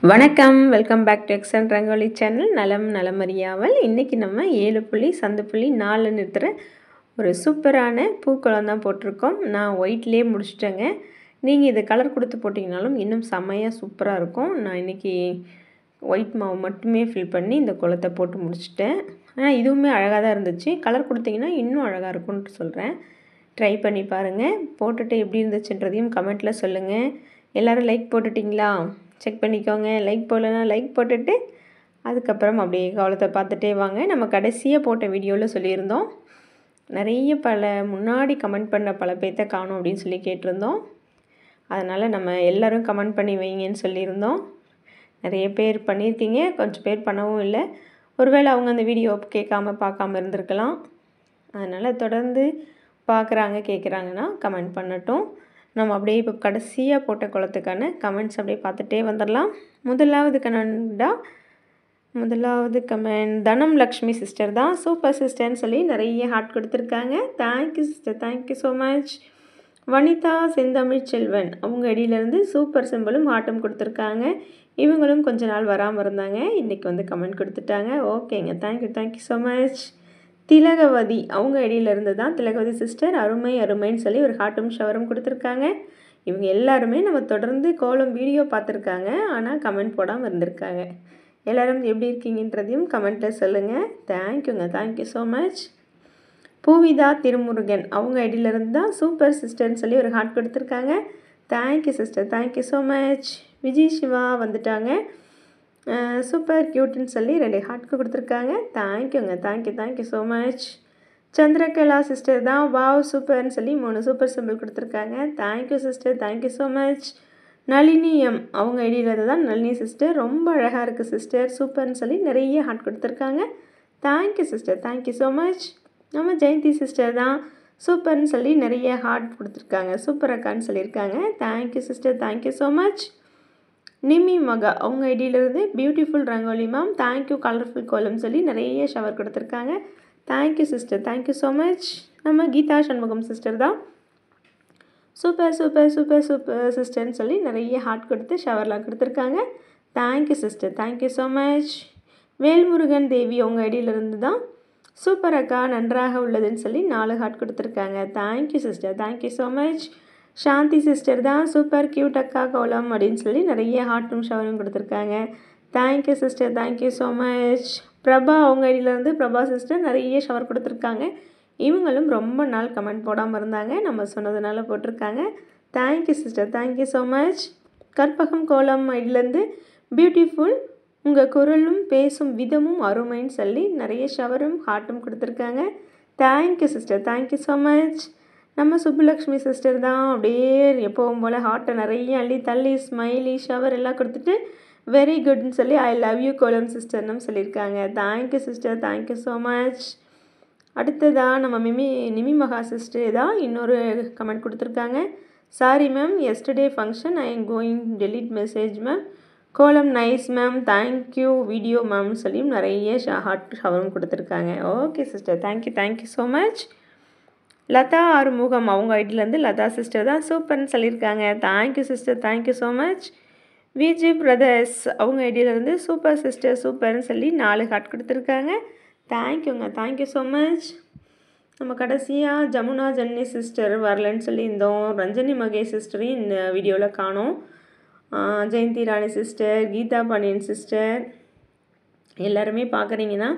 வணக்கம், welcome back to எக்ஸன் rangoli channel. நலமறியாவல். இன்றைக்கி நம்ம 7 புள்ளி சந்து புள்ளி 4 நிறுத்துகிற ஒரு சூப்பரான பூக்கோளம் தான் போட்டிருக்கோம். நான் ஒயிட்லேயே முடிச்சிட்டேங்க. நீங்கள் இது கலர் கொடுத்து போட்டிங்கனாலும் இன்னும் செம்மையாக சூப்பராக இருக்கும். நான் இன்றைக்கி ஒயிட் மாவு மட்டுமே ஃபில் பண்ணி இந்த கோலத்தை போட்டு முடிச்சிட்டேன். ஆனால் இதுவுமே அழகாக தான் இருந்துச்சு. கலர் கொடுத்திங்கன்னா இன்னும் அழகாக இருக்கும்னு சொல்கிறேன். ட்ரை பண்ணி பாருங்கள். போட்டுட்டு எப்படி இருந்துச்சுன்றதையும் கமெண்ட்டில் சொல்லுங்கள். எல்லோரும் லைக் போட்டுட்டிங்களா? செக் பண்ணிக்கோங்க. லைக் போடலைன்னா லைக் போட்டுட்டு அதுக்கப்புறம் அப்படியே கோலத்தை பார்த்துட்டே வாங்க. நம்ம கடைசியாக போட்ட வீடியோவில் சொல்லியிருந்தோம், நிறைய முன்னாடி கமெண்ட் பண்ண பல பேர்த்த காணும் அப்படின்னு சொல்லி கேட்டிருந்தோம். அதனால் நம்ம எல்லோரும் கமெண்ட் பண்ணி வைங்கன்னு சொல்லியிருந்தோம். நிறைய பேர் பண்ணியிருக்கீங்க, கொஞ்சம் பேர் பண்ணவும் இல்லை. ஒருவேளை அவங்க அந்த வீடியோ பார்க்காம இருந்திருக்கலாம். அதனால் தொடர்ந்து பார்க்குறாங்க கேட்குறாங்கன்னா கமெண்ட் பண்ணட்டும். நம்ம அப்படியே இப்போ கடைசியாக போட்ட குளத்துக்கான கமெண்ட்ஸ் அப்படியே பார்த்துட்டே வந்துடலாம். முதலாவது கமெண்ட் தனம் லக்ஷ்மி சிஸ்டர் தான். சூப்பர் சிஸ்டர்னு சொல்லி நிறைய ஹார்ட் கொடுத்துருக்காங்க. Thank you sister, thank you so much. Vanitha செந்தமிழ் செல்வன் அவங்க அடியிலேருந்து சூப்பர் சிம்பிளும் ஹார்ட்டும் கொடுத்துருக்காங்க. இவங்களும் கொஞ்ச நாள் வராமல் இருந்தாங்க, இன்றைக்கி வந்து கமெண்ட் கொடுத்துட்டாங்க. ஓகேங்க, தேங்க்யூ ஸோ மச். திலகவதி அவங்க ஐடியிலேருந்து தான். திலகவதி சிஸ்டர் அருமைன்னு சொல்லி ஒரு ஹார்ட்டும் ஷவரும் கொடுத்துருக்காங்க. இவங்க எல்லாருமே நம்ம தொடர்ந்து கோலம் வீடியோ பார்த்துருக்காங்க, ஆனால் கமெண்ட் போடாமல் இருந்திருக்காங்க. எல்லோரும் எப்படி இருக்கீங்கன்றதையும் கமெண்ட்டில் சொல்லுங்கள். Thank you so much. Poovitha Thirumurugan அவங்க ஐடியிலேருந்து தான் சூப்பர் சிஸ்டர்னு சொல்லி ஒரு ஹார்ட் கொடுத்துருக்காங்க. Thank you sister, thank you so much. Vijay Siva வந்துட்டாங்க. சூப்பர் க்யூட்டுன்னு சொல்லி 2 ஹார்ட்க்கு கொடுத்துருக்காங்க. Thank you so much. Chandrakala sister தான். வாவ் சூப்பர்னு சொல்லி 3 சூப்பர் சிம்பிள் கொடுத்துருக்காங்க. Thank you sister, thank you so much. Nalini M அவங்க ஐடியில் தான். நளினி சிஸ்டர் ரொம்ப அழகாக இருக்குது சிஸ்டர், சூப்பர்னு சொல்லி நிறைய ஹார்ட் கொடுத்துருக்காங்க. Thank you sister, thank you so much. நம்ம ஜெயந்தி சிஸ்டர் தான். சூப்பர்னு சொல்லி நிறைய ஹார்ட் கொடுத்துருக்காங்க. சூப்பர் அக்கான்னு சொல்லியிருக்காங்க. Thank you sister, thank you so much. Nimi Maha அவங்க ஐடியிலேருந்து beautiful rangoli ma'am, thank you colourful கோலம் சொல்லி நிறைய ஷவர் கொடுத்துருக்காங்க. Thank you sister, thank you so much. நம்ம கீதா சண்முகம் சிஸ்டர் தான். சூப்பர் சிஸ்டர்னு சொல்லி நிறைய ஹார்ட் கொடுத்து ஷவர்லாம் கொடுத்துருக்காங்க. Thank you sister, thank you so much. Velmurugan Devi அவங்க ஐடியிலேருந்து தான். சூப்பர் அக்கா நன்றாக உள்ளதுன்னு சொல்லி 4 ஹார்ட் கொடுத்துருக்காங்க. Thank you sister, thank you so much. Shanthi sister தான். சூப்பர் க்யூட் அக்கா கோலம் அப்படின்னு சொல்லி நிறைய ஹார்ட்டும் ஷவரும் கொடுத்துருக்காங்க. Thank you sister, thank you so much. Prabha அவங்க ஐடியிலேருந்து பிரபா சிஸ்டர் நிறைய ஷவர் கொடுத்துருக்காங்க. இவங்களும் ரொம்ப நாள் கமெண்ட் போடாமல் இருந்தாங்க, நம்ம சொன்னதுனால போட்டிருக்காங்க. Thank you sister, thank you so much. Karpagam கோலம் ஐடியிலேருந்து பியூட்டிஃபுல், உங்கள் குரலும் பேசும் விதமும் அருமைன்னு சொல்லி நிறைய ஷவரும் ஹார்ட்டும் கொடுத்துருக்காங்க. Thank you sister, thank you so much. நம்ம சுப்புலக்ஷ்மி சிஸ்டர் தான். அப்படியே எப்போவும் போல் ஹார்ட்டை நிறைய அள்ளி தள்ளி ஸ்மைலி ஷவர் எல்லாம் கொடுத்துட்டு வெரி குட்னு சொல்லி ஐ லவ் யூ கோலம் சிஸ்டர்னு சொல்லியிருக்காங்க. Thank you sister, thank you so much. அடுத்ததாக நம்ம நிமி மகா சிஸ்டர் தான் இன்னொரு கமெண்ட் கொடுத்துருக்காங்க. Sorry ma'am, yesterday function I am going delete message ma'am. Kolam nice ma'am, thank you video மேம்னு சொல்லியும் நிறைய ஹார்ட் ஷவரும் கொடுத்துருக்காங்க. Okay sister, thank you so much. Latha Arumugam அவங்க ஐடியிலேருந்து லதா சிஸ்டர் தான். சூப்பர்னு சொல்லியிருக்காங்க. Thank you sister, thank you so much. Viji brothers அவங்க ஐடியிலேருந்து சூப்பர் சிஸ்டர் சூப்பர்னு சொல்லி 4 ஹார்ட் கொடுத்துருக்காங்க. Thank you so much. நம்ம கடைசியாக ஜமுனா ஜன்னி சிஸ்டர் வரலன்னு சொல்லியிருந்தோம். ரஞ்சனி மகேஷ் சிஸ்டரையும் இந்த வீடியோவில் காணோம். ஜெயந்தி ராணி சிஸ்டர், கீதா பாண்டியன் சிஸ்டர் எல்லாருமே பார்க்குறீங்கன்னா,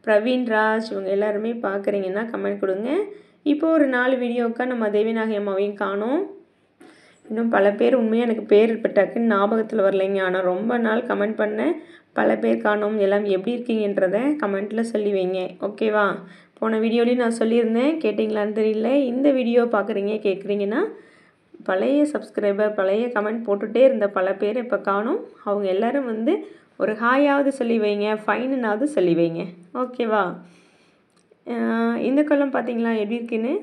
பிரவீன் ராஜ் இவங்க எல்லாருமே பார்க்குறீங்கன்னா கமெண்ட் கொடுங்க. இப்போது ஒரு 4 வீடியோவுக்காக நம்ம தேவிநாயகி அம்மாவையும் காணோம். இன்னும் பல பேர் உண்மையாக எனக்கு பேர் டக்குன்னு ஞாபகத்தில் வரலைங்க, ஆனால் ரொம்ப நாள் கமெண்ட் பண்ணேன், பல பேர் காணோம். எல்லாம் எப்படி இருக்கீங்கன்றதை கமெண்ட்டில் சொல்லி வைங்க, ஓகேவா? போன வீடியோலையும் நான் சொல்லியிருந்தேன், கேட்டிங்களான்னு தெரியல. இந்த வீடியோ கேட்குறீங்கன்னா பழைய சப்ஸ்கிரைபர் பழைய கமெண்ட் போட்டுகிட்டே இருந்த பல பேர் இப்போ காணோம். அவங்க எல்லோரும் வந்து ஒரு ஹாயாவது சொல்லி வைங்க, ஃபைனுனாவது சொல்லி வைங்க, ஓகேவா? இந்த கோலம் பார்த்தீங்களா எப்படி இருக்குன்னு?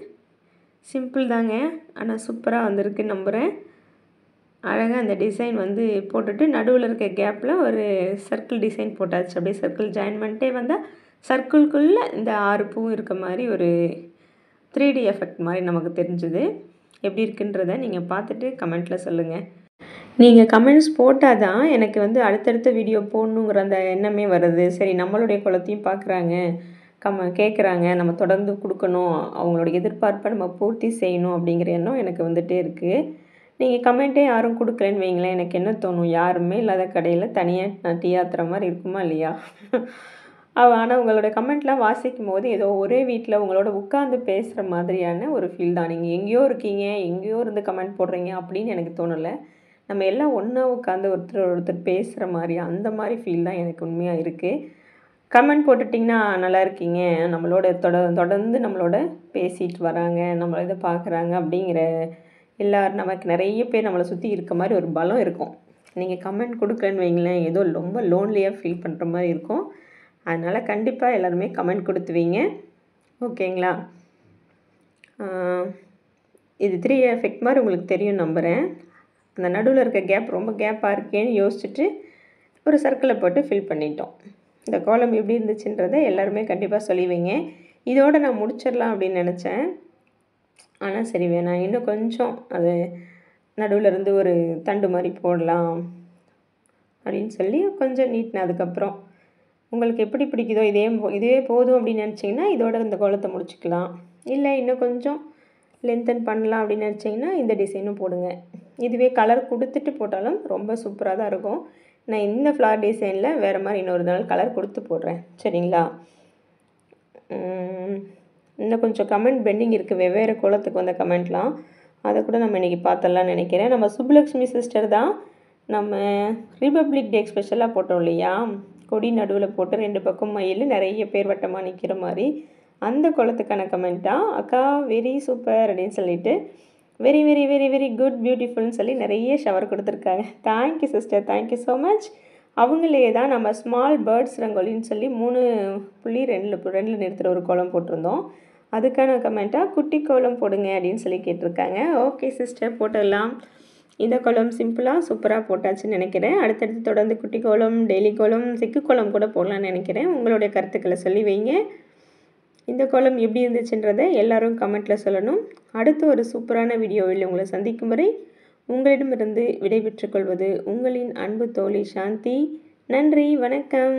சிம்பிள் தாங்க, ஆனால் சூப்பராக வந்திருக்குன்னு நம்புகிறேன். அழகாக அந்த டிசைன் வந்து போட்டுட்டு நடுவில் இருக்க கேப்பில் ஒரு சர்க்கிள் டிசைன் போட்டாச்சு. அப்படியே சர்க்கிள் ஜாயின் பண்ணிட்டே வந்தால் சர்க்கிள்குள்ளே இந்த 6 பூ இருக்க மாதிரி ஒரு 3D எஃபெக்ட் மாதிரி நமக்கு தெரிஞ்சுது. எப்படி இருக்குன்றதை நீங்கள் பார்த்துட்டு கமெண்ட்டில் சொல்லுங்கள். நீங்கள் கமெண்ட்ஸ் போட்டால் தான் எனக்கு வந்து அடுத்தடுத்த வீடியோ போடணுங்கிற அந்த எண்ணமே வருது. சரி நம்மளுடைய குலத்தையும் பார்க்குறாங்க, கேட்குறாங்க, நம்ம தொடர்ந்து கொடுக்கணும், அவங்களோட எதிர்பார்ப்பை நம்ம பூர்த்தி செய்யணும் அப்படிங்கிற எண்ணம் எனக்கு வந்துகிட்டே இருக்குது. நீங்கள் கமெண்ட்டே யாரும் கொடுக்கலன்னு வைங்களேன், எனக்கு என்ன தோணும், யாருமே இல்லாத கடையில் தனியாக நான் டீ ஆத்துற மாதிரி இருக்குமா இல்லையா? ஆனால் உங்களோட கமெண்ட்லாம் வாசிக்கும் போது ஏதோ ஒரே வீட்டில் உங்களோட உட்காந்து பேசுகிற மாதிரியான ஒரு ஃபீல் தான். நீங்கள் எங்கேயோ இருக்கீங்க, எங்கேயோ இருந்து கமெண்ட் போடுறீங்க அப்படின்னு எனக்கு தோணலை. நம்ம எல்லாம் ஒன்றா உட்காந்து ஒருத்தர் பேசுகிற மாதிரி அந்த மாதிரி ஃபீல் தான் எனக்கு உண்மையாக இருக்குது. கமெண்ட் போட்டுட்டிங்கன்னா நல்லா இருக்கீங்க, நம்மளோட தொடர்ந்து நம்மளோட பேசிட்டு வராங்க, நம்மளை இதை பார்க்குறாங்க அப்படிங்கிற நமக்கு நிறைய பேர் நம்மளை சுற்றி இருக்க மாதிரி ஒரு பலம் இருக்கும். நீங்கள் கமெண்ட் கொடுக்கலன்னு வைங்களேன், ஏதோ ரொம்ப லோன்லியாக ஃபீல் பண்ணுற மாதிரி இருக்கும். அதனால் கண்டிப்பாக எல்லாருமே கமெண்ட் கொடுத்துவீங்க. ஓகேங்களா? இது 3 எஃபெக்ட் மாதிரி உங்களுக்கு தெரியும் நம்புகிறேன். அந்த நடுவில் இருக்க கேப் ரொம்ப கேப்பாக இருக்கேன்னு யோசிச்சுட்டு ஒரு சர்க்கிளை போட்டு ஃபில் பண்ணிட்டோம். இந்த கோலம் எப்படி இருந்துச்சுன்றதை எல்லாருமே கண்டிப்பாக சொல்லிவிங்க. இதோடு நான் முடிச்சிடலாம் அப்படின்னு நினச்சேன். ஆனால் சரி வேணாம், இன்னும் கொஞ்சம் அது நடுவில் இருந்து ஒரு தண்டு மாதிரி போடலாம் அப்படின்னு சொல்லி கொஞ்சம் நீட்டினேன். அதுக்கப்புறம் உங்களுக்கு எப்படி பிடிக்குதோ இதுவே போதும் அப்படின்னு நினச்சிங்கன்னா இதோட இந்த கோலத்தை முடிச்சுக்கலாம். இல்லை இன்னும் கொஞ்சம் லென்த்தன் பண்ணலாம் அப்படின்னு நினச்சிங்கன்னா இந்த டிசைனும் போடுங்க. இதுவே கலர் கொடுத்துட்டு போட்டாலும் ரொம்ப சூப்பராக தான் இருக்கும். நான் இந்த ஃப்ளார் டிசைனில் வேறு மாதிரி இன்னொரு நாள் கலர் கொடுத்து போடுறேன். சரிங்களா? இன்னும் கொஞ்சம் கமெண்ட் பெண்டிங் இருக்குது, வெவ்வேறு கோலத்துக்கு வந்த கமெண்ட்லாம். அதை கூட நம்ம இன்றைக்கி பார்த்தலாம்னு நினைக்கிறேன். நம்ம சுப்புலக்ஷ்மி சிஸ்டர் தான் நம்ம ரிபப்ளிக் டே ஸ்பெஷலாக போட்டோம் இல்லையா, கொடி நடுவில் போட்டு 2 பக்கம் மயில் நிறைய பேர் வட்டமாக நிற்கிற மாதிரி அந்த கோலத்துக்கான கமெண்ட்டாக அக்கா வெரி சூப்பர் அப்படின்னு சொல்லிட்டு very very very very good பியூட்டிஃபுல்னு சொல்லி நிறைய ஷவர் கொடுத்துருக்காங்க. Thank you sister, thank you so much. அவங்களே தான் நம்ம ஸ்மால் பேர்ட்ஸ் ரங்கோலின்னு சொல்லி 3.2 நிறுத்துகிற ஒரு கோலம் போட்டிருந்தோம். அதுக்கான கமெண்ட்டாக குட்டி கோலம் போடுங்க அப்படின்னு சொல்லி கேட்டிருக்காங்க. ஓகே சிஸ்டர், போட்டுடலாம். இந்த கோலம் சிம்பிளாக சூப்பராக போட்டாச்சுன்னு நினைக்கிறேன். அடுத்தடுத்து தொடர்ந்து குட்டி கோலம், டெய்லி கோலம், சிக்கு கோலம் கூட போடலான்னு நினைக்கிறேன். உங்களுடைய கருத்துக்களை சொல்லி வைங்க. இந்த கோலம் எப்படி இருந்துச்சுன்றதை எல்லாரும் கமெண்ட்டில் சொல்லணும். அடுத்து ஒரு சூப்பரான வீடியோவில் உங்களை சந்திக்கும் வரை உங்களிடமிருந்து விடைபெற்றுக் கொள்வது உங்களின் அன்பு தோழி சாந்தி. நன்றி, வணக்கம்.